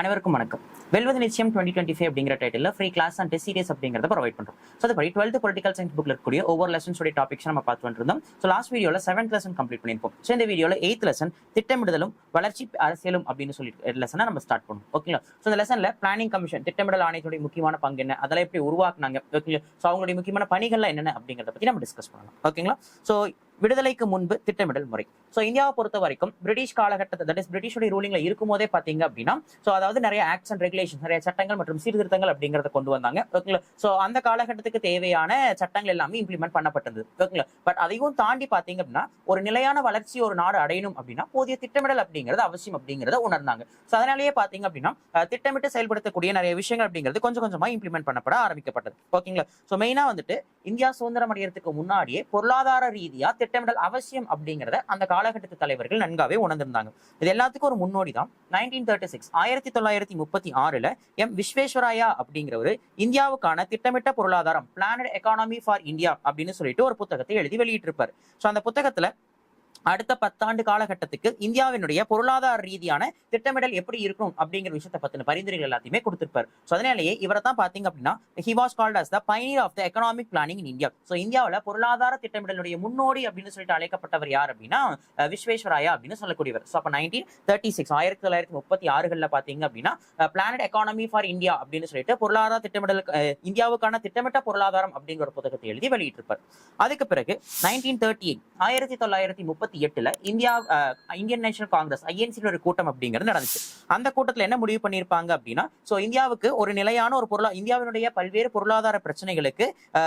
அனைவருக்கும் வணக்கம். வெல்வது நிச்சயம் 2025 அப்படிங்கிற title free class and test series அப்படிங்கிறத ப்ரொவைட் பண்றோம். ஸோ அதுபடி 12th பொலிட்டிக்கல் சயின்ஸ் புக்ல இருக்கக்கூடிய ஒவ்வொரு லெசன்ஸோட டாபிக்ஸ் நம்ம பார்த்து வந்துருந்தோம். ஸோ லாஸ்ட் வீடியோல 7th லெசன் கம்ப்ளீட் பண்ணிருப்போம். ஸோ இந்த வீடியோல 8th லெசன் திட்டமிடுதலும் வளர்ச்சி அரசியலும் அப்படின்னு சொல்லிட்டு லெசனை நம்ம ஸ்டார்ட் பண்ணுவோம். ஓகேங்களா? ஸோ இந்த லெசன்ல பிளானிங் கமிஷன் திட்டமிடல் ஆணையத்துடைய முக்கியமான பங்கு என்ன, அதெல்லாம் எப்படி உருவாக்குனாங்க, ஓகேங்களா? ஸோ அவங்களுடைய முக்கியமான பணிகள்லாம் என்னென்ன அப்படிங்கிறத பத்தி நம்ம டிஸ்கஸ் பண்ணலாம். ஓகேங்களா? ஸோ விடுதலைக்கு முன்பு திட்டமிடல் முறை. ஸோ இந்தியாவை பொறுத்த வரைக்கும் பிரிட்டிஷ் காலகட்டத்தை, தட் இஸ் பிரிட்டிஷோட ரூலிங்ல இருக்கும் போதே பாத்தீங்க அப்படின்னா, ஸோ அதாவது நிறைய ஆக்ட்ஸ் அண்ட் ரெகுலேஷன், நிறைய சட்டங்கள் மற்றும் சீர்திருத்தங்கள் அப்படிங்கறத கொண்டு வந்தாங்க. ஓகேங்களா? ஸோ அந்த காலகட்டத்துக்கு தேவையான சட்டங்கள் எல்லாமே இம்ப்ளிமெண்ட் பண்ணப்பட்டது. ஓகேங்களா? பட் அதையும் தாண்டி பாத்தீங்க அப்படின்னா, ஒரு நிலையான வளர்ச்சி ஒரு நாடு அடையணும் அப்படின்னா போதிய திட்டமிடல் அப்படிங்கிறது அவசியம் அப்படிங்கறத உணர்ந்தாங்க. ஸோ அதனாலேயே பாத்தீங்க அப்படின்னா திட்டமிட்டு செயல்படுத்தக்கூடிய நிறைய விஷயங்கள் அப்படிங்கிறது கொஞ்சம் கொஞ்சமா இம்ப்ளிமெண்ட் பண்ணப்பட ஆரம்பிக்கப்பட்டது. ஓகேங்களா? ஸோ மெயினா வந்துட்டு இந்தியா சுதந்திரம் அடையறதுக்கு முன்னாடியே பொருளாதார ரீதியா திட்டமிடல் அவசியம் அப்படிங்கிறத அந்த காலகட்டத்து தலைவர்கள் நன்காவே உணர்ந்திருந்தாங்க. இது எல்லாத்துக்கும் ஒரு முன்னோடி தான் 1936 எம் விஸ்வேஸ்வராயா அப்படிங்கிறவரு இந்தியாவுக்கான திட்டமிட்ட பொருளாதாரம், பிளானட் எக்கானமி ஃபார் இந்தியா அப்படின்னு சொல்லிட்டு ஒரு புத்தகத்தை எழுதி வெளியிட்டிருப்பாரு. ஸோ அந்த புத்தகத்துல அடுத்த 10 ஆண்டு காலகட்டத்துக்கு இந்தியாவினுடைய பொருளாதார ரீதியான திட்டமிடல் எப்படி இருக்கும் அப்படிங்கிற விஷயத்தை பத்தின பரிந்துரைகள் எல்லாத்தையுமே கொடுத்திருப்பாரு. ஸோ அதனாலேயே இவரை தான் பாத்தீங்க அப்படின்னா he was called as the pioneer of the economic planning in India. So இந்தியாவில் பொருளாதார திட்டமிடலுடைய முன்னோடி அப்படின்னு சொல்லிட்டு அழைக்கப்பட்டவர் யார் அப்படின்னா விஸ்வேஸ்வராயா அப்படின்னு சொல்லக்கூடியவர். ஸோ அப்போ 1936 பாத்தீங்க அப்படின்னா பிளானட் எக்கானமி ஃபார் இந்தியா அப்படின்னு சொல்லிட்டு பொருளாதார திட்டமிடல், இந்தியாவுக்கான திட்டமிட்ட பொருளாதாரம் அப்படிங்கிற ஒரு புத்தகத்தை எழுதி வெளியிட்டிருப்பார். அதுக்கு பிறகு 1938 இந்தியன் நேஷனல் காங்கிரஸ் INC ஒரு கூட்டம் அப்படிங்கிறது நடந்துச்சு. அந்த கூட்டத்துல என்ன முடிவு பண்ணிருப்பாங்க அப்படின்னா, சோ இந்தியாவுக்கு ஒரு நிலையான ஒரு இந்தியாவினுடைய பல்வேறு பொருளாதார பிரச்சனைகளுக்கு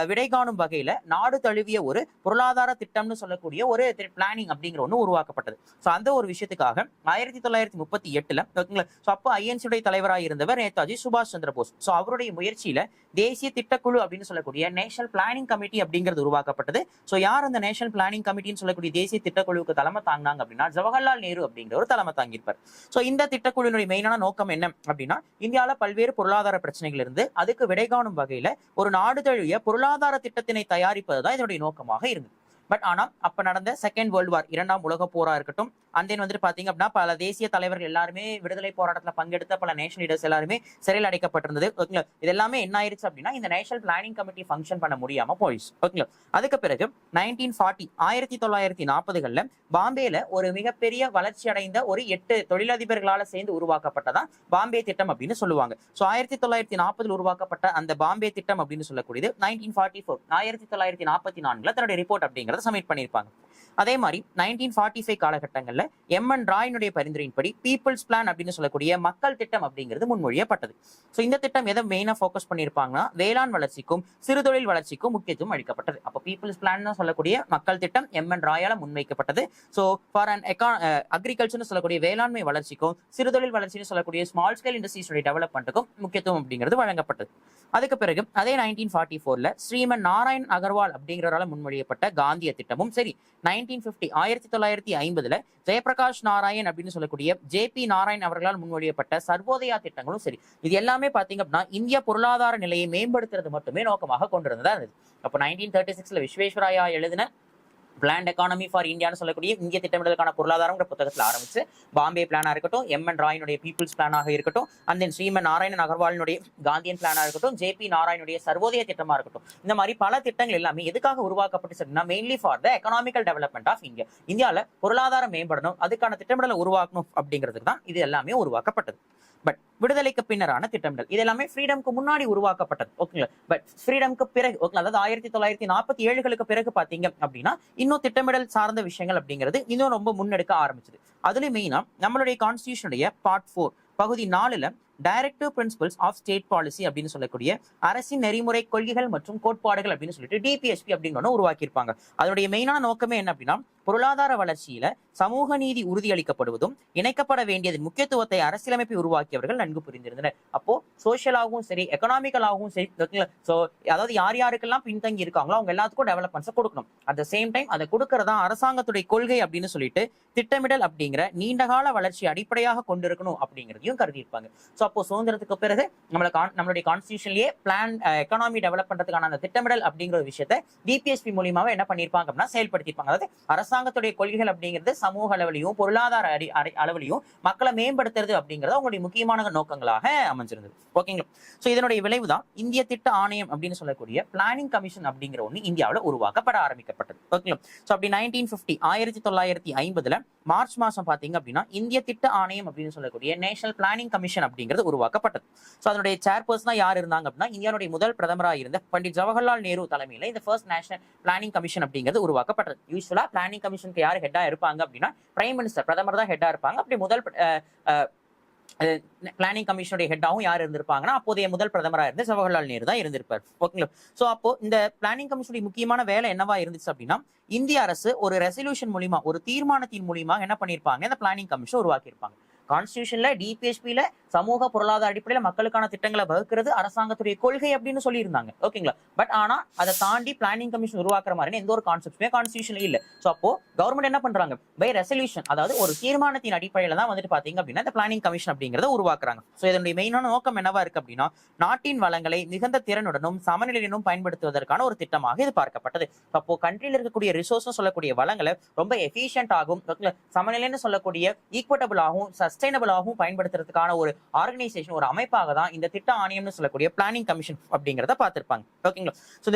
விடை காணும் வகையில நாடு தழுவிய ஒரு பொருளாதார திட்டம்னு சொல்லக்கூடிய ஒரு பிளானிங் அப்படிங்கிற ஒண்ணு உருவாக்கப்பட்டது. சோ அந்த ஒரு விஷயத்துக்காக 1938 சோ அப்போ INC தலைவராக இருந்தவர் நேதாஜி சுபாஷ் சந்திர போஸ். சோ அவருடைய முயற்சியில தேசிய திட்டக்குழு அப்படின்னு சொல்லக்கூடிய நேஷனல் பிளானிங் கமிட்டி அப்படிங்கிறது உருவாக்கப்பட்டது. சோ யார் அந்த நேஷனல் பிளானிங் கமிட்டின்னு சொல்லக்கூடிய தேசிய திட்டக்குழுவுக்கு தலைமை தாங்கினாங்க அப்படின்னா ஜவஹர்லால் நேரு அப்படிங்கிற ஒரு தலைமை தாங்கியிருப்பார். சோ இந்த திட்டக்குழுவினுடைய மெயினான நோக்கம் என்ன அப்படின்னா, இந்தியாவில பல்வேறு பொருளாதார பிரச்சனைகள் இருந்து அதுக்கு விடை காணும் வகையில ஒரு நாடு தழுவிய பொருளாதார திட்டத்தினை தயாரிப்பதுதான் இதனுடைய நோக்கமாக இருந்தது. பட் ஆனா அப்ப நடந்த செகண்ட் வேர்ல்டு வார், 2ஆம் உலக போரா இருக்கட்டும், அண்ட் தென் வந்துட்டு பாத்தீங்க அப்படின்னா பல தேசிய தலைவர்கள் எல்லாருமே விடுதலை போராட்டத்துல பங்கெடுத்த பல நேஷனல் லீடர்ஸ் எல்லாருமே சிறையில் அடைக்கப்பட்டிருந்தது. ஓகேங்களா? இது எல்லாமே என்ன ஆயிருச்சு அப்படின்னா இந்த நேஷனல் பிளானிங் கமிட்டி ஃபங்க்ஷன் பண்ண முடியாம போயிடுச்சு. ஓகேங்களா? அதுக்கு பிறகு 1940 பாம்பேல ஒரு மிகப்பெரிய வளர்ச்சி அடைந்த ஒரு 8 தொழிலதிபர்களால சேர்ந்து உருவாக்கப்பட்டதான் பாம்பே திட்டம் அப்படின்னு சொல்லுவாங்க. ஸோ 1940 உருவாக்கப்பட்ட அந்த பாம்பே திட்டம் அப்படின்னு சொல்லக்கூடியது 1944 தன்னுடைய ரிப்போர்ட் அப்படிங்கிறத சப்மிட் பண்ணியிருப்பாங்க. அதே மாதிரி 1945 காலகட்டங்கள்ல MN ராயினுடைய பரிந்துரையின்படி பீப்புள்ஸ் பிளான் அப்படின்னு சொல்லக்கூடிய மக்கள் திட்டம் அப்படிங்கிறது முன்மொழியப்பட்டது. ஸோ இந்த திட்டம் எதை மெயினா ஃபோக்கஸ் பண்ணியிருப்பாங்கன்னா வேளாண் வளர்ச்சிக்கும் சிறுதொழில் வளர்ச்சிக்கும் முக்கியத்துவம் அளிக்கப்பட்டது. அப்போ பீப்புள்ஸ் பிளான் சொல்லக்கூடிய மக்கள் திட்டம் MN ராயால முன்வைக்கப்பட்டது. ஸோ ஃபார் அண்ட் அக்ரிகல்ச்சர்னு சொல்லக்கூடிய வேளாண்மை வளர்ச்சிக்கும் சிறுதொழில் வளர்ச்சின்னு சொல்லக்கூடிய ஸ்மால் ஸ்கேல் இண்டஸ்ட்ரீஸோட டெவலப்மெண்ட்டுக்கும் முக்கியத்துவம் அப்படிங்கிறது வழங்கப்பட்டது. அதுக்கு பிறகு அதே 1944 ஸ்ரீமன் நாராயண் அகர்வால் அப்படிங்கிறவரால் முன்மொழியப்பட்ட காந்திய திட்டமும் சரி, 1950 ஜெயபிரகாஷ் நாராயண் அப்படின்னு சொல்லக்கூடிய JP நாராயண் அவர்களால் முன்மொழியப்பட்ட சர்வோதயா திட்டங்களும் சரி, இது எல்லாமே பாத்தீங்க அப்படின்னா இந்திய பொருளாதார நிலையை மேம்படுத்துறது மட்டுமே நோக்கமாக கொண்டிருந்ததா இருந்தது. அப்போ 1936 விஸ்வேஸ்வராயா எழுதின பிளான் எக்கானமி ஃபார் இந்தியான்னு சொல்லக்கூடிய இந்திய திட்டமிடலுக்கான பொருளாதாரங்கிற புத்தகத்தில் ஆரம்பிச்சு பாம்பே பிளானா இருக்கட்டும், MN ராயினுடைய பீப்புள்ஸ் பிளானாக இருக்கட்டும், அண்ட் தென் ஸ்ரீமன் நாராயணன் அகர்வாலினுடைய காந்தியன் பிளானா இருக்கட்டும், JP நாராயணுடைய சர்வோதய திட்டமா இருக்கட்டும், இந்த மாதிரி பல திட்டங்கள் எல்லாமே எதுக்காக உருவாக்கப்பட்டு mainly for the economical development of India. இந்தியாவில் பொருளாதாரம் மேம்படணும், அதுக்கான திட்டமிடலை உருவாக்கணும் அப்படிங்கிறதுக்கு தான் இது எல்லாமே உருவாக்கப்பட்டது. பட் விடுதலைக்கு பின்னரான திட்டமிடல் இது எல்லாமே ஃப்ரீடம்க்கு முன்னாடி உருவாக்கப்பட்டது. ஓகேங்களா? பட் ஃப்ரீடம்க்கு பிறகு, ஓகேங்களா, அதாவது 1947 பிறகு பாத்தீங்க அப்படின்னா இன்னும் திட்டமிடல் சார்ந்த விஷயங்கள் அப்படிங்கிறது இன்னும் ரொம்ப முன்னெடுக்க ஆரம்பிச்சது. அதுலயும் மெயினா நம்மளுடைய கான்ஸ்டிடியூஷனுடைய பார்ட் 4 பகுதி 4 directive principles of state policy அப்படின்னு சொல்லக்கூடிய அரசின் நெறிமுறை கொள்கைகள் மற்றும் கோட்பாடுகள் அப்படின்னு சொல்லிட்டு DPSP அப்படின்னு உருவாக்கியிருப்பாங்க. அதனுடைய மெயினான நோக்கமே என்ன அப்படின்னா பொருளாதார வளர்ச்சியில சமூக நீதி உறுதியளிக்கப்படுவதும் இணைக்கப்பட வேண்டியதன் முக்கியத்துவத்தை அரசியலமைப்பை உருவாக்கியவர்கள் நன்கு புரிந்திருந்தனர். அப்போ சோசியலாகவும் சரி, எக்கனாமிக்கலாகவும் சரி, சோ அதாவது யார் யாருக்கெல்லாம் பின்தங்கி இருக்காங்களோ அவங்க எல்லாத்துக்கும் டெவலப்மெண்ட்ஸ் கொடுக்கணும். அட் த சேம் டைம் அதை கொடுக்கறதா அரசாங்கத்துடைய கொள்கை அப்படின்னு சொல்லிட்டு திட்டமிடல் அப்படிங்கிற நீண்டகால வளர்ச்சி அடிப்படையாக கொண்டிருக்கணும் அப்படிங்கிறதையும் கருதியிருப்பாங்க. ஸோ அப்போ சுதந்திரத்துக்கு பிறகு நம்மளுடைய கான்ஸ்டியூஷன்லயே பிளான் எக்கனாமி டெவலப் பண்றதுக்கான அந்த திட்டமிடல் அப்படிங்கிற ஒரு விஷயத்தை DPSP மூலியமாக என்ன பண்ணிருப்பாங்க அப்படின்னா செயல்படுத்திருப்பாங்க. அதாவது அரசாங்கத்துடைய கொள்கைகள் அப்படிங்கிறது சமூக அளவிலையும் பொருளாதார அளவிலையும் மக்களை மேம்படுத்துறது அப்படிங்கறது அவங்களுடைய முக்கியமான நோக்கங்களாக அமைஞ்சிருந்தது. ஓகேங்களா? சோ இதனுடைய விளைவுதான் இந்திய திட்ட ஆணையம் அப்படின்னு சொல்லக்கூடிய பிளானிங் கமிஷன் அப்படிங்கிற ஒண்ணு இந்தியாவில் உருவாக்கப்பட ஆரம்பிக்கப்பட்டது. ஓகேங்களா? சோ அப்படி 1950 மார்ச் மாசம் பாத்தீங்க அப்படின்னா இந்திய திட்ட ஆணையம் அப்படின்னு சொல்லக்கூடிய நேஷனல் பிளானிங் கமிஷன் அப்படிங்கிறது உருவாக்கப்பட்டது. சோ அதனுடைய சேர்பர்சனா யார் இருந்தாங்க அப்படின்னா இந்தியாவுடைய முதல் பிரதமராக இருந்த பண்டிட் ஜவஹர்லால் நேரு தலைமையில இந்த ஃபர்ஸ்ட் நேஷனல் பிளானிங் கமிஷன் அப்படிங்கிறது உருவாக்கப்பட்டது. யூஸ்வலா பிளானிங் கமிஷனுக்கு யார் ஹெட்டா இருப்பாங்க அப்படின்னா பிரைம் மினிஸ்டர், பிரதமர் தான் ஹெட்டா இருப்பாங்க. அப்படி முதல் பிளானிங் கமிஷனுடைய ஹெட்டாவும் யார் இருந்திருப்பாங்கன்னா அப்போதைய முதல் பிரதமராக இருந்த ஜவஹர்லால் நேரு தான் இருந்திருப்பார். ஓகேங்களா? சோ அப்போ இந்த பிளானிங் கமிஷனுடைய முக்கியமான வேலை என்னவா இருந்துச்சு அப்படின்னா இந்திய அரசு ஒரு ரெசல்யூஷன் மூலியமா, ஒரு தீர்மானத்தின் மூலியமா என்ன பண்ணிருப்பாங்க, இந்த பிளானிங் கமிஷன் உருவாக்கியிருப்பாங்க. கான்ஸ்டிடியூஷன்ல டிபிஎஸ்பில சமூக பொருளாதார அடிப்படையில மக்களுக்கான திட்டங்களை வகுக்கிறது அரசாங்கத்துடைய கொள்கை அப்படின்னு சொல்லியிருந்தாங்க. ஓகேங்களா? பட் ஆனா அதை தாண்டி பிளானிங் கமிஷன் உருவாக்குற மாதிரி எந்த ஒரு கான்செப்ட்மே கான்ஸ்டிடியூஷன்ல இல்ல. சோ அப்போ கவர்மெண்ட் என்ன பண்றாங்க, பை ரெசல்யூஷன், அதாவது ஒரு தீர்மானத்தின் அடிப்படையில தான் வந்துட்டு பாத்தீங்க அப்படின்னா இந்த பிளானிங் கமிஷன் அப்படிங்கறத உருவாக்குறாங்க. சோ இதனுடைய மெயினான நோக்கம் என்னவா இருக்கு அப்படின்னா நாட்டின் வளங்களை மிகுந்த திறனுடனும் சமநிலையுடனும் பயன்படுத்துவதற்கான ஒரு திட்டமாக இது பார்க்கப்பட்டது. அப்போ கண்ட்ரியில் இருக்கக்கூடிய ரிசோர்ஸ் சொல்லக்கூடிய வளங்களை ரொம்ப எஃபிஷியன்ட் ஆகும், சமநிலைன்னு சொல்லக்கூடிய ஈக்குவட்டபிள் ஆகும், சஸ்டைனபிளாகவும் பயன்படுத்துறதுக்கான ஒரு ஆர்கனைசேஷன், ஒரு அமைப்பாக தான் இந்த திட்ட ஆணையம்னு சொல்லக்கூடிய பிளானிங் கமிஷன் அப்படிங்கறத பார்த்திருப்பாங்க. ஓகேங்களா? சோ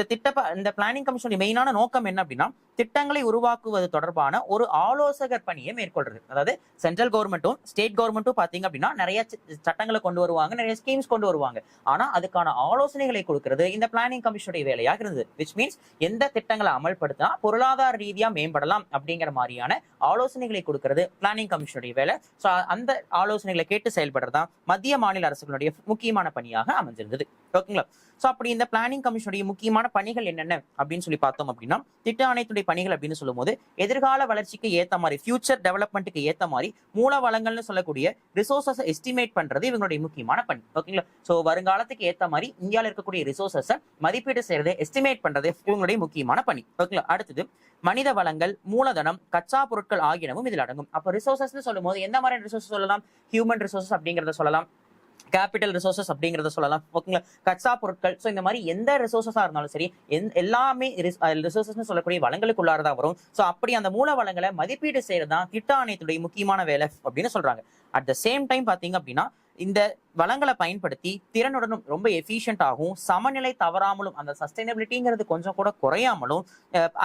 இந்த பிளானிங் கமிஷனுடைய மெயினான நோக்கம் என்ன அப்படின்னா திட்டங்களை உருவாக்குவது தொடர்பான ஒரு ஆலோசகர் பணியை மேற்கொள்றது. அதாவது சென்ட்ரல் கவர்மெண்ட்டும் ஸ்டேட் கவர்மெண்ட்டும் பாத்தீங்க அப்படின்னா நிறைய சட்டங்களை கொண்டு வருவாங்க, நிறைய ஸ்கீம்ஸ் கொண்டு வருவாங்க. ஆனா அதுக்கான ஆலோசனைகளை கொடுக்கிறது இந்த பிளானிங் கமிஷனுடைய வேலையாக இருந்தது. விச் மீன்ஸ் எந்த திட்டங்களை அமல்படுத்தினா பொருளாதார ரீதியா மேம்படலாம் அப்படிங்கிற மாதிரியான ஆலோசனைகளை கொடுக்கிறது பிளானிங் கமிஷனுடைய வேலை. சோ அந்த ஆலோசனைகளை கேட்டு செயல்படுறதுதான் மத்திய மாநில அரசுகளுடைய முக்கியமான பணியாக அமைஞ்சிருந்தது. ஓகேங்களா? சோ அப்படி இந்த பிளானிங் கமிஷனுடைய முக்கியமான பணிகள் என்னென்ன அப்படின்னு சொல்லி பார்த்தோம் அப்படின்னா திட்ட ஆணையத்துடைய பணிகள் அப்படின்னு சொல்லும் போது எதிர்கால வளர்ச்சிக்கு ஏத்த மாதிரி, ஃபியூச்சர் டெவலப்மெண்ட்டுக்கு ஏத்த மாதிரி மூல வளங்கள்னு சொல்லக்கூடிய ரிசோர்சஸ் எஸ்டிமேட் பண்றது இவங்களுடைய முக்கியமான பணி. ஓகேங்களா? சோ வருங்காலத்துக்கு ஏத்த மாதிரி இந்தியாவில் இருக்கக்கூடிய ரிசோர்சஸ் மதிப்பீடு செய்யறது, எஸ்டிமேட் பண்றது இவங்களுடைய முக்கியமான பணி. ஓகேங்களா? அடுத்தது மனித வளங்கள், மூலதனம், கச்சா பொருட்கள் ஆகியனவும் இதில் அடங்கும். அப்ப ரிசோர்சஸ் சொல்லும் போது எந்த மாதிரி ரிசோர்சஸ் சொல்லலாம், ஹியூமன் ரிசோர்சஸ் அப்படிங்கறத சொல்லலாம், கேபிட்டல் ரிசோர்சஸ் அப்படிங்கறத சொல்லலாம். ஓகேங்களா? கச்சா பொருட்கள். சோ இந்த மாதிரி எந்த ரிசோர்சஸா இருந்தாலும் சரி எல்லாமே ரிசோர்சஸ் சொல்லக்கூடிய வளங்களுக்குள்ளாரதா வரும். சோ அப்படி அந்த மூல வளங்களை மதிப்பீடு செய்யறதுதான் திட்ட ஆணையத்துடைய முக்கியமான வேலை அப்படின்னு சொல்றாங்க. அட் த சேம் டைம் பாத்தீங்க அப்படின்னா இந்த வளங்களை பயன்படுத்தி திறனுடனும் ரொம்ப எஃபிஷியன்ட் ஆகும், சமநிலை தவறாமலும், அந்த சஸ்டைனபிலிட்டிங்கிறது கொஞ்சம் கூட குறையாமலும்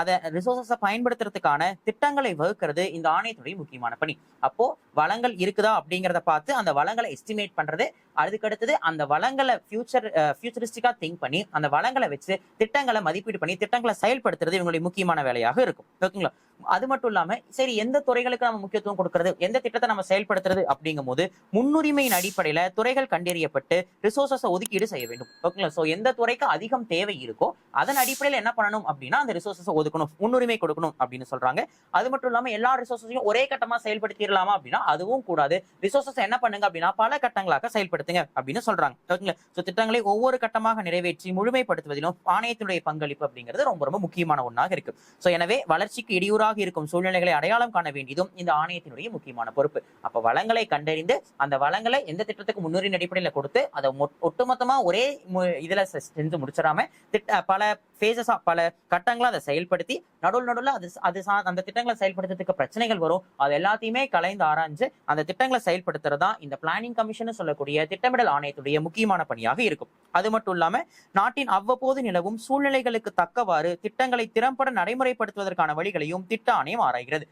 அதை ரிசோர்சஸை பயன்படுத்துறதுக்கான திட்டங்களை வகுக்கிறது இந்த ஆணையத்துடைய முக்கியமான பணி. அப்போ வளங்கள் இருக்குதா அப்படிங்கிறத பார்த்து அந்த வளங்களை எஸ்டிமேட் பண்றது, அதுக்கடுத்தது அந்த வளங்களை ஃபியூச்சரிஸ்டிக்கா திங்க் பண்ணி அந்த வளங்களை வச்சு திட்டங்களை மதிப்பீடு பண்ணி திட்டங்களை செயல்படுத்துறது இவங்களுடைய முக்கியமான வேலையாக இருக்கும். ஓகேங்களா? அது மட்டும் இல்லாம சரி எந்த துறைகளுக்கு நம்ம முக்கியத்துவம் கொடுக்கறது, எந்த திட்டத்தை நம்ம செயல்படுத்துறது அப்படிங்கும் போது முன்னுரிமையின் அடிப்படையில துறைகள் கண்டறியப்பட்டு ரிசோர்சஸை ஒதுக்கீடு செய்ய வேண்டும். ஓகேங்களா? சோ எந்த துறைக்கு அதிகம் தேவை இருக்கோ அதன் அடிப்படையில் என்ன பண்ணணும் அப்படின்னா அந்த ரிசோர்சஸை ஒதுக்கணும், முன்னுரிமை கொடுக்கணும் அப்படின்னு சொல்றாங்க. அது மட்டும் இல்லாம எல்லா ரிசோர்சஸையும் ஒரே கட்டமா செயல்படுத்திடலாமா அப்படின்னா அதுவும் கூடாது. ரிசோர்சஸ் என்ன பண்ணுங்க அப்படின்னா பல கட்டங்களாக செயல்படுத்துங்க அப்படின்னு சொல்றாங்க. ஓகேங்களா? சோ திட்டங்களை ஒவ்வொரு கட்டமாக நிறைவேற்றி முழுமைப்படுத்துவதிலும் ஆணையத்தினுடைய பங்களிப்பு அப்படிங்கிறது ரொம்ப ரொம்ப முக்கியமான ஒன்றாக இருக்கு. சோ எனவே வளர்ச்சிக்கு இடையூறாக இருக்கும் சூழ்நிலைகளை அடையாளம் காண வேண்டியதும் இந்த ஆணையத்தினுடைய முக்கியமான பொறுப்பு. அப்ப வளங்களை கண்டறிந்து அந்த வளங்களை எந்த திட்டத்துக்கு முன்னுரிமை அடிப்படையில் கொடுத்து அதை ஒட்டுமொத்தமா ஒரே இதுல செஞ்சு முடிச்சிடாம பல பேசஸா பல கட்டங்களா அதை செயல்படுத்தி நடுவில் அந்த திட்டங்களை செயல்படுத்துறதுக்கு பிரச்சனைகள் வரும், அது எல்லாத்தையுமே கலைந்து ஆராய்ஞ்சு அந்த திட்டங்களை செயல்படுத்துறதா இந்த பிளானிங் கமிஷன் சொல்லக்கூடிய திட்டமிடல் ஆணையத்துடைய முக்கியமான பணியாக இருக்கும். அது மட்டும் இல்லாம நாட்டின் அவ்வப்போது நிலவும் சூழ்நிலைகளுக்கு தக்கவாறு திட்டங்களை திறம்பட நடைமுறைப்படுத்துவதற்கான வழிகளையும் திட்ட ஆணையம் ஆராய்கிறது.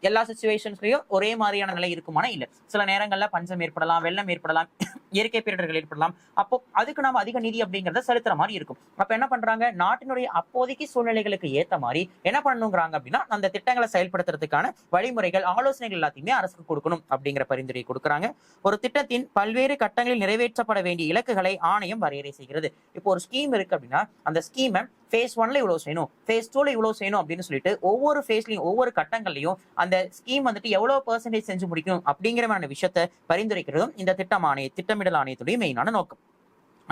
எல்லா சிச்சுவேஷன்ஸ்லயும் ஒரே மாதிரியான நிலை இருக்குமானா இல்ல. சில நேரங்கள்ல பஞ்சம் ஏற்படலாம், வெள்ளம் ஏற்படலாம், இயற்கை பேரிடர்கள் ஏற்படலாம். அப்போ அதுக்கு நாம அதிக நிதி அப்படிங்கறத செலுத்துற மாதிரி இருக்கும். அப்ப என்ன பண்றாங்க, நாட்டினுடைய அப்போதைக்கு சூழ்நிலைகளுக்கு ஏத்த மாதிரி என்ன பண்ணுங்கிறாங்க அப்படின்னா அந்த திட்டங்களை செயல்படுத்துறதுக்கான வழிமுறைகள், ஆலோசனைகள் எல்லாத்தையுமே அரசுக்கு கொடுக்கணும் அப்படிங்கிற பரிந்துரை கொடுக்குறாங்க. ஒரு திட்டத்தின் பல்வேறு கட்டங்களில் நிறைவேற்றப்பட வேண்டிய இலக்குகளை ஆணையம் வரையறை செய்கிறது. இப்போ ஒரு ஸ்கீம் இருக்கு அப்படின்னா அந்த ஸ்கீமை phase 1ல இவ்வளவு செய்யணும், phase 2ல இவ்வளவு செய்யணும் அப்படின்னு சொல்லிட்டு ஒவ்வொரு ஃபேஸ்லயும் ஒவ்வொரு கட்டங்கள்லயும் அந்த ஸ்கீம் வந்துட்டு எவ்வளவு பெர்சன்டேஜ் செஞ்சு முடிக்கணும் அப்படிங்கிற விஷயத்தை பரிந்துரைக்கிறதும் இந்த திட்டமிடல் ஆணையத்துடைய மெயினான நோக்கம்.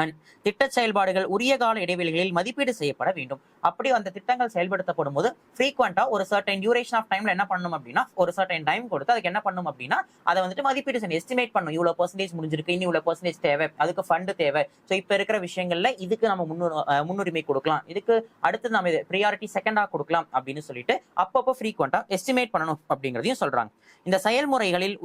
அண்ட் திட்ட செயல்பாடுகள் உரிய கால இடைவெளிகளில் மதிப்பீடு செய்யப்பட வேண்டும். அப்படி அந்த திட்டங்கள் செயல்படுத்தப்படும் போது ஃப்ரீக்வெண்டா ஒரு சர்டைன் டியூரேஷன் ஆஃப் டைம்ல என்ன பண்ணணும் அப்படின்னா ஒரு சர்டைன் டைம் கொடுத்து அதுக்கு என்ன பண்ணணும் அப்படின்னா அதை வந்துட்டு மதிப்பீடு செய்யணும், எஸ்டிமேட் பண்ணணும். இவ்வளவு பெர்சன்டேஜ் முடிஞ்சிருக்கு, இன்னும் இவ்வளவு பெர்சன்டேஜ் தேவை, அதுக்கு ஃபண்டு தேவை. ஸோ இப்ப இருக்கிற விஷயங்கள்ல இதுக்கு நம்ம முன்னுரிமை கொடுக்கலாம், இதுக்கு அடுத்து நம்ம ப்ரியாரிட்டி செகண்டா கொடுக்கலாம் அப்படின்னு சொல்லிட்டு அப்பப்போ ஃப்ரீக்வெண்டா எஸ்டிமேட் பண்ணணும் அப்படிங்கிறதையும் சொல்றாங்க. இந்த செயல்முறைகளில்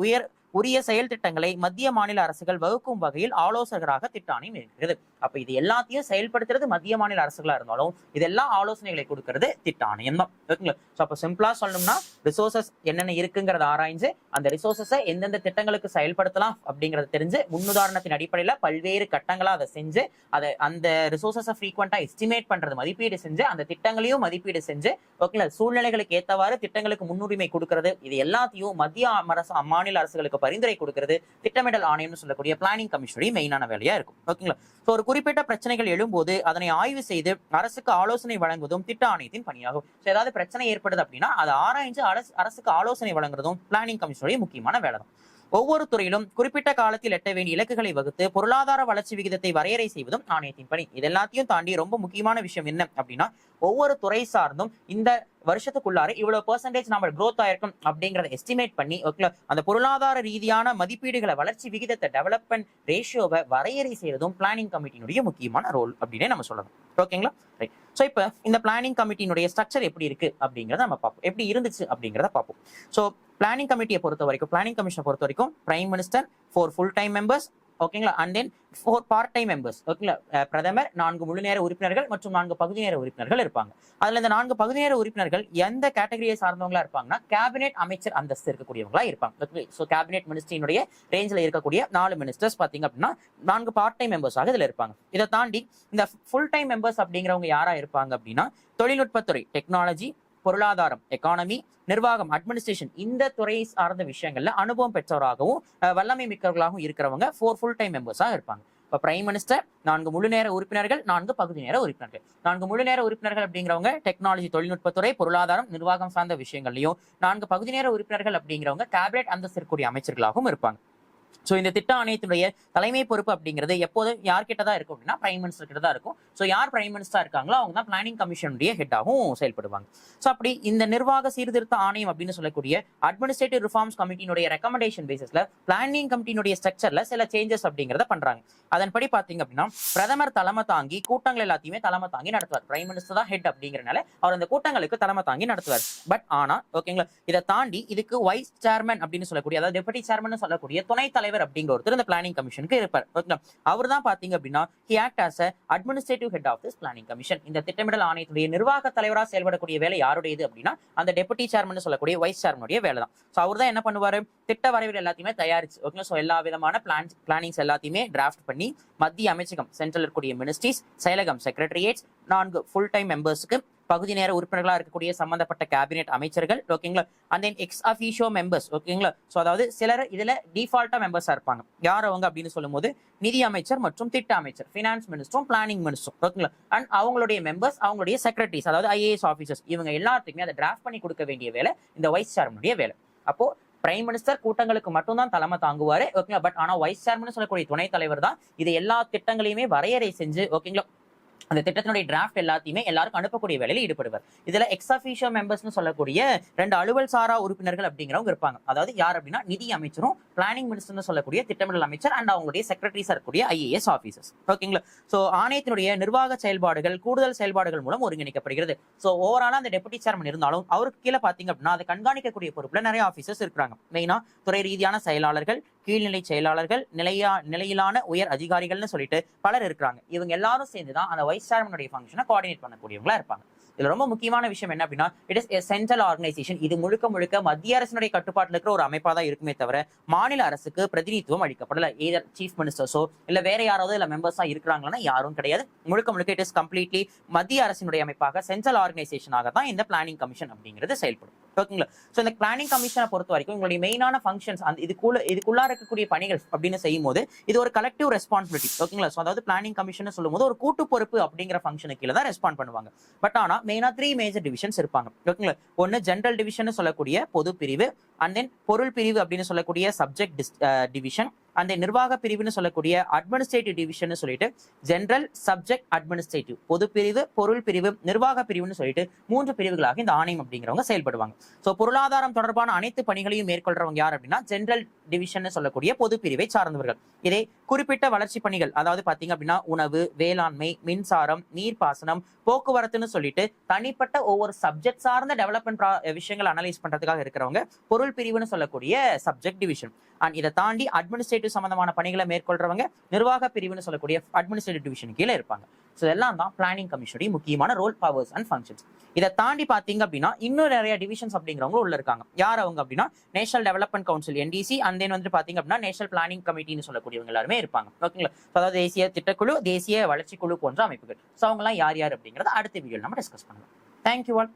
உரிய செயல் திட்டங்களை மத்திய மாநில அரசுகள் வகுக்கும் வகையில் ஆலோசகராக திட்ட ஆணையம் இருக்கிறது. அப்ப இது எல்லாத்தையும் செயல்படுத்துறது மத்திய மாநில அரசுகளா இருந்தாலும் இதெல்லாம் ஆலோசனைகளை கொடுக்கிறது திட்ட ஆணையம் தான். ஓகேங்களா? ஸோ அப்போ சிம்பிளா சொல்லணும்னா ரிசோர்சஸ் என்னென்ன இருக்குங்கிறத ஆராய்ஞ்சு அந்த ரிசோர்சஸை எந்தெந்த திட்டங்களுக்கு செயல்படுத்தலாம் அப்படிங்கறத தெரிஞ்சு முன்னுதாரணத்தின் அடிப்படையில பல்வேறு கட்டங்களா அதை செஞ்சு அதை அந்த ரிசோர்சஸை ஃப்ரீக்வெண்டா எஸ்டிமேட் பண்றது மதிப்பீடு செஞ்சு அந்த திட்டங்களையும் மதிப்பீடு செஞ்சு ஓகேங்களா சூழ்நிலைகளுக்கு ஏற்றவாறு திட்டங்களுக்கு முன்னுரிமை கொடுக்கிறது. இது எல்லாத்தையும் மத்திய மாநில அரசுகளுக்கு பரிந்துரை கொடுக்கிறது திட்டமிடல் ஆணையம்னு சொல்லக்கூடிய பிளானிங் கமிஷனுடைய மெயினான வேலையா இருக்கும். ஓகேங்களா? ஸோ ஒரு குறிப்பிட்ட பிரச்சனைகள் எழும்போது அதனை ஆய்வு செய்து அரசுக்கு ஆலோசனை வழங்குவதும் திட்ட ஆணையத்தின் பணியாகும். ஸோ ஏதாவது பிரச்சனை ஏற்படுது அப்படின்னா அதை ஆராய்ஞ்சு அரசுக்கு ஆலோசனை வழங்குறதும் பிளானிங் கமிஷனுடைய முக்கியமான வேலை தான். ஒவ்வொரு துறையிலும் குறிப்பிட்ட காலத்தில் எட்ட வேண்டிய இலக்குகளை வகுத்து பொருளாதார வளர்ச்சி விகிதத்தை வரையறை செய்வதும் ஆணையத்தின் பணி. இது எல்லாத்தையும் தாண்டி ரொம்ப முக்கியமான விஷயம் என்ன அப்படின்னா ஒவ்வொரு துறை சார்ந்தும் இந்த வருஷத்துக்குள்ளார இவ்வளவு பெர்சன்டேஜ் நம்ம க்ரோத் ஆயிருக்கும் அப்படிங்கறத எஸ்டிமேட் பண்ணி அந்த பொருளாதார ரீதியான மதிப்பீடுகளை வளர்ச்சி விகிதத்தை டெவலப்மெண்ட் ரேஷியோவை வரையறை செய்யறதும் பிளானிங் கமிட்டியினுடைய முக்கியமான ரோல் அப்படின்னே நம்ம சொல்லலாம். ஓகேங்களா? ரைட். ஸோ இப்போ இந்த பிளானிங் கமிட்டியினுடைய ஸ்ட்ரக்சர் எப்படி இருக்கு அப்படிங்கிறத நம்ம பார்ப்போம், எப்படி இருந்துச்சு அப்படிங்கிறத பார்ப்போம். ஸோ பிளானிங் கமிட்டியை பொறுத்த வரைக்கும் பிளானிங் கமிஷனை பொறுத்த வரைக்கும் prime minister 4 full time members ஓகேங்களா and then 4 part time members ஓகேங்களா பிரதமர் 4 முழு நேர உறுப்பினர்கள் மற்றும் 4 பகுதி நேர உறுப்பினர்கள் இருப்பாங்க. அதுல இந்த 4 பகுதி நேர உறுப்பினர்கள் எந்த கேட்டகரியை சார்ந்தவங்களா இருப்பாங்கன்னா கேபினெட் அமைச்சர் அந்தஸ்து இருக்கக்கூடியவங்களா இருப்பாங்க. ஸோ கேபினெட் மினிஸ்ட்ரியினுடைய ரேஞ்சில் இருக்கக்கூடிய 4 மினிஸ்டர்ஸ் பாத்தீங்க அப்படின்னா 4 பார்ட் டைம் மெம்பர்ஸாக இதுல இருப்பாங்க. இதை தாண்டி இந்த ஃபுல் டைம் மெம்பர்ஸ் அப்படிங்கிறவங்க யாரா இருப்பாங்க அப்படின்னா தொழில்நுட்பத்துறை டெக்னாலஜி, பொருளாதாரம் எக்கானமி, நிர்வாகம் அட்மினிஸ்ட்ரேஷன் இந்த துறை சார்ந்த விஷயங்கள்ல அனுபவம் பெற்றவராகவும் வல்லமை மிக்கவர்களாகவும் இருக்கிறவங்க 4 ஃபுல் டைம் மெம்பர்ஸாக இருப்பாங்க. இப்போ பிரைம் மினிஸ்டர் 4 முழு நேர உறுப்பினர்கள், 4 பகுதி நேர உறுப்பினர்கள். 4 முழு நேர உறுப்பினர்கள் அப்படிங்கிறவங்க டெக்னாலஜி தொழில்நுட்பத்துறை பொருளாதாரம் நிர்வாகம் சார்ந்த விஷயங்கள்லையும், 4 பகுதி நேர உறுப்பினர்கள் அப்படிங்கிறவங்க கேபினெட் அந்தஸ்து இருக்கக்கூடிய அமைச்சர்களாகவும் இருப்பாங்க. ஸோ இந்த திட்ட ஆணையத்தினுடைய தலைமை பொறுப்பு அப்படிங்கிறது எப்போதும் யார்கிட்ட தான் இருக்கும் அப்படின்னா பிரைம் மினிஸ்டர் கிட்ட தான் இருக்கும். ஸோ யார் பிரைம் மினிஸ்டரா இருக்காங்களோ அவங்க தான் பிளானிங் கமிஷனுடைய ஹெட்டாகவும் செயல்படுவாங்க. ஸோ அப்படி இந்த நிர்வாக சீர்திருத்த ஆணையம் அப்படின்னு சொல்லக்கூடிய அட்மினிஸ்ட்ரேட்டிவ் ரிஃபார்ம்ஸ் கமிட்டியினுடைய ரெக்கமெண்டேஷன் பேசிஸ்ல பிளானிங் கமிட்டியினுடைய ஸ்ட்ரக்சர்ல சில சேஞ்சஸ் அப்படிங்கிறத பண்றாங்க. அதன்படி பாத்தீங்க அப்படின்னா பிரதமர் தலைமை தாங்கி கூட்டங்கள் எல்லாத்தையுமே தலைமை தாங்கி நடத்துவார். பிரைம் மினிஸ்டர் தான் ஹெட் அப்படிங்கிறனால அவர் அந்த கூட்டங்களுக்கு தலைமை தாங்கி நடத்துவார். பட் ஆனா ஓகேங்களா இதை தாண்டி இதுக்கு வைஸ் சேர்மன் அப்படின்னு சொல்லக்கூடிய அதாவது டெபுட்டி சேர்மன் சொல்லக்கூடிய துணைத் தலைவர் அப்படிங்கிற ஒருத்தர் இந்த பிளானிங் கமிஷனுக்கு இருப்பார். ஓகேங்களா அவர் தான் பாத்தீங்க அப்படின்னா he act as a administrative head of this planning commission. இந்த திட்டமிடல் ஆணையத்துடைய நிர்வாக தலைவராக செயல்படக்கூடிய வேலை யாருடையது அப்படின்னா அந்த டெபுட்டி சேர்மன் சொல்லக்கூடிய வைஸ் சேர்மனுடைய வேலை தான். ஸோ அவர் தான் என்ன பண்ணுவாரு திட்ட வரைவில் எல்லாத்தையுமே தயாரிச்சு ஓகே ஸோ எல்லா விதமான பிளானிங்ஸ் எல்லாத்தையுமே டிராஃப்ட் பண்ணி மத்திய அமைச்சகம் சென்ட்ரல் இருக்கக்கூடிய மினிஸ்ட்ரிஸ் செயலகம் செக்ரட்டரியேட்ஸ் 4 ஃபுல் டைம் மெம்பர்ஸ்க்கு பகுதி நேர உறுப்பினர்களா இருக்கக்கூடிய சம்பந்தப்பட்ட கேபினெட் அமைச்சர்கள் ஓகேங்களா and then X officio members ஓகேங்களா ஸோ அதாவது சிலர் இதுல டிஃபால்ட்டா மெம்பர்ஸா இருப்பாங்க. யார் அவங்க அப்படின்னு சொல்லும் போது நிதி அமைச்சர் மற்றும் திட்ட அமைச்சர் ஃபினான்ஸ் மினிஸ்டரும் பிளானிங் மினிஸ்டரும் ஓகேங்களா அண்ட் அவங்களுடைய மெம்பர்ஸ் அவங்களுடைய செக்ரட்டரிஸ் அதாவது ஐஏஎஸ் ஆஃபீஸர்ஸ் இவங்க எல்லாத்துக்குமே அதை டிராஃப்ட் பண்ணி கொடுக்க வேண்டிய வேலை இந்த வைஸ் சேர்மனுடைய வேலை. அப்போ பிரைம் மினிஸ்டர் கூட்டங்களுக்கு மட்டும் தான் தலைமை தாங்குவாரு ஓகேங்களா பட் ஆனா வைஸ் சேர்மன் சொல்லக்கூடிய துணைத் தலைவர் தான் இது எல்லா திட்டங்களையுமே வரையறை செஞ்சு ஓகேங்களா அந்த திட்டத்தினுடைய டிராஃப்ட் எல்லாத்தையுமே எல்லாருக்கும் அனுப்பக்கூடிய வேலையில் ஈடுபடுவார். இதுல எக்ஸ் அஃபிஷியோ மெம்பர்ஸ்னு சொல்லக்கூடிய 2 அலுவல் சாரா உறுப்பினர்கள் அப்படிங்கிறவங்க இருப்பாங்க. அதாவது யார் அப்படின்னா நிதி அமைச்சரும் பிளானிங் மினிஸ்டர்னு சொல்லக்கூடிய திட்டமிடல் அமைச்சர் அண்ட் அவங்களுடைய செக்ரட்டரிஸா இருக்கக்கூடிய ஐஏஎஸ் ஆஃபீஸர்ஸ் ஓகேங்களா. ஸோ ஆணையத்தினுடைய நிர்வாக செயல்பாடுகள் கூடுதல் செயல்பாடுகள் மூலம் ஒருங்கிணைக்கப்படுகிறது. ஸோ ஓவராலா அந்த டெபுட்டி சேர்மன் இருந்தாலும் அவருக்கு கீழே பாத்தீங்க அப்படின்னா அதை கண்காணிக்கக்கூடிய பொறுப்புல நிறைய ஆஃபீஸர்ஸ் இருக்காங்க. மெயினா துறை ரீதியான செயலாளர்கள், கீழ்நிலை செயலாளர்கள், நிலையிலான உயர் அதிகாரிகள்னு சொல்லிட்டு பலர் இருக்கிறாங்க. இவங்க எல்லாரும் சேர்ந்துதான் அந்த வைஸ் சேர்மனுடைய ஃபங்க்ஷனை கோஆர்டினேட் பண்ணக்கூடியவங்களா இருப்பாங்க. இதுல ரொம்ப முக்கியமான விஷயம் என்ன அப்படின்னா இட் இஸ் சென்ட்ரல் ஆர்கனைசேஷன். இது முழுக்க முழுக்க மத்திய அரசினுடைய கட்டுப்பாட்டில் இருக்கிற ஒரு அமைப்பா தான் இருக்குமே தவிர மாநில அரசுக்கு பிரதிநிதித்துவம் அளிக்கப்படல. ஏதர் சீஃப் மினிஸ்டர்ஸோ இல்ல வேற யாராவது இல்ல மெம்பர்ஸா இருக்கிறாங்கன்னா யாரும் கிடையாது. முழுக்க முழுக்க இட் இஸ் கம்ப்ளீட்லி மத்திய அரசினுடைய அமைப்பாக சென்ட்ரல் ஆர்கனைசேஷனாக தான் இந்த பிளானிங் கமிஷன் அப்படிங்கிறது செயல்படும். ஓகேங்களா. ஸோ இந்த பிளானிங் கமிஷனை பொறுத்த வரைக்கும் உங்களுடைய மெயினான ஃபங்க்ஷன்ஸ் அந்த இதுக்குள்ளா இருக்கக்கூடிய பணிகள் அப்படின்னு செய்யும் போது இது ஒரு கலெக்டிவ் ரெஸ்பான்சிபிலிட்டி ஓகேங்களா. ஸோ அதாவது பிளானிங் கமிஷன் சொல்லும் போது ஒரு கூட்டு பொறுப்பு அப்படிங்கிற ஃபங்க்ஷனுக்கு கீழே தான் ரெஸ்பாண்ட் பண்ணுவாங்க. பட் ஆனா மெயினா 3 மேஜர் டிவிஷன்ஸ் இருப்பாங்க ஓகேங்களா. ஒன்னு ஜெனரல் டிவிஷன் சொல்லக்கூடிய பொது பிரிவு அண்ட் தென் பொருள் பிரிவு அப்படின்னு சொல்லக்கூடிய சப்ஜெக்ட் டிவிஷன் அந்த நிர்வாக பிரிவுன்னு சொல்லக்கூடிய அட்மினிஸ்ட்ரேட்டிவ் டிவிஷன் சொல்லிட்டு ஜெனரல், சப்ஜெக்ட், அட்மினிஸ்ட்ரேட்டிவ், பொது பிரிவு, பொருள் பிரிவு, நிர்வாக பிரிவுன்னு சொல்லிட்டு 3 பிரிவுகளாக இந்த ஆணையம் அப்படிங்கிறவங்க செயல்படுவாங்க. சோ பொருளாதாரம் தொடர்பான அனைத்து பணிகளையும் மேற்கொள்றவங்க யார் அப்படின்னா ஜெனரல் டிவிஷன் சொல்லக்கூடிய பொது பிரிவை சார்ந்தவர்கள். இதே குறிப்பிட்ட வளர்ச்சி பணிகள், அதாவது பாத்தீங்க அப்படின்னா உணவு, வேளாண்மை, மின்சாரம், நீர்ப்பாசனம், போக்குவரத்துன்னு சொல்லிட்டு தனிப்பட்ட ஒவ்வொரு சப்ஜெக்ட் சார்ந்த டெவலப்மெண்ட் விஷயங்கள் அனலைஸ் பண்றதுக்காக இருக்கிறவங்க பொருள் பிரிவுன்னு சொல்லக்கூடிய சப்ஜெக்ட் டிவிஷன். அண்ட் இதை தாண்டி அட்மினிஸ்ட்ரேட்டிவ் சம்பந்தமான பணிகளை மேற்கொள்றவங்க நிர்வாக பிரிவுன்னு சொல்லக்கூடிய அட்மினிஸ்ட்ரேட்டிவ் டிவிஷன் கீழே இருப்பாங்க. ஸோ இதெல்லாம் தான் பிளானிங் கமிஷனுடைய முக்கியமான ரோல், பவர்ஸ் அண்ட் ஃபங்க்ஷன்ஸ். இதை தாண்டி பாத்தீங்க அப்படின்னா இன்னும் நிறைய டிவிஷன்ஸ் அப்படிங்கிறவங்க உள்ள இருக்காங்க. யார் அவங்க அப்படின்னா national development council NDC, and then வந்து பாத்தீங்க அப்படின்னா நேஷனல் பிளானிங் கமிட்டின்னு சொல்லக்கூடியவங்க எல்லாருமே இருப்பாங்க. ஓகேங்களா? அதாவது தேசிய திட்டக்குழு, தேசிய வளர்ச்சி குழு போன்ற அமைப்புகள். ஸோ அவங்க எல்லாம் யார் யார் அப்படிங்கறத அடுத்த வீடியோ நம்ம டிஸ்கஸ் பண்ணலாம். Thank you all.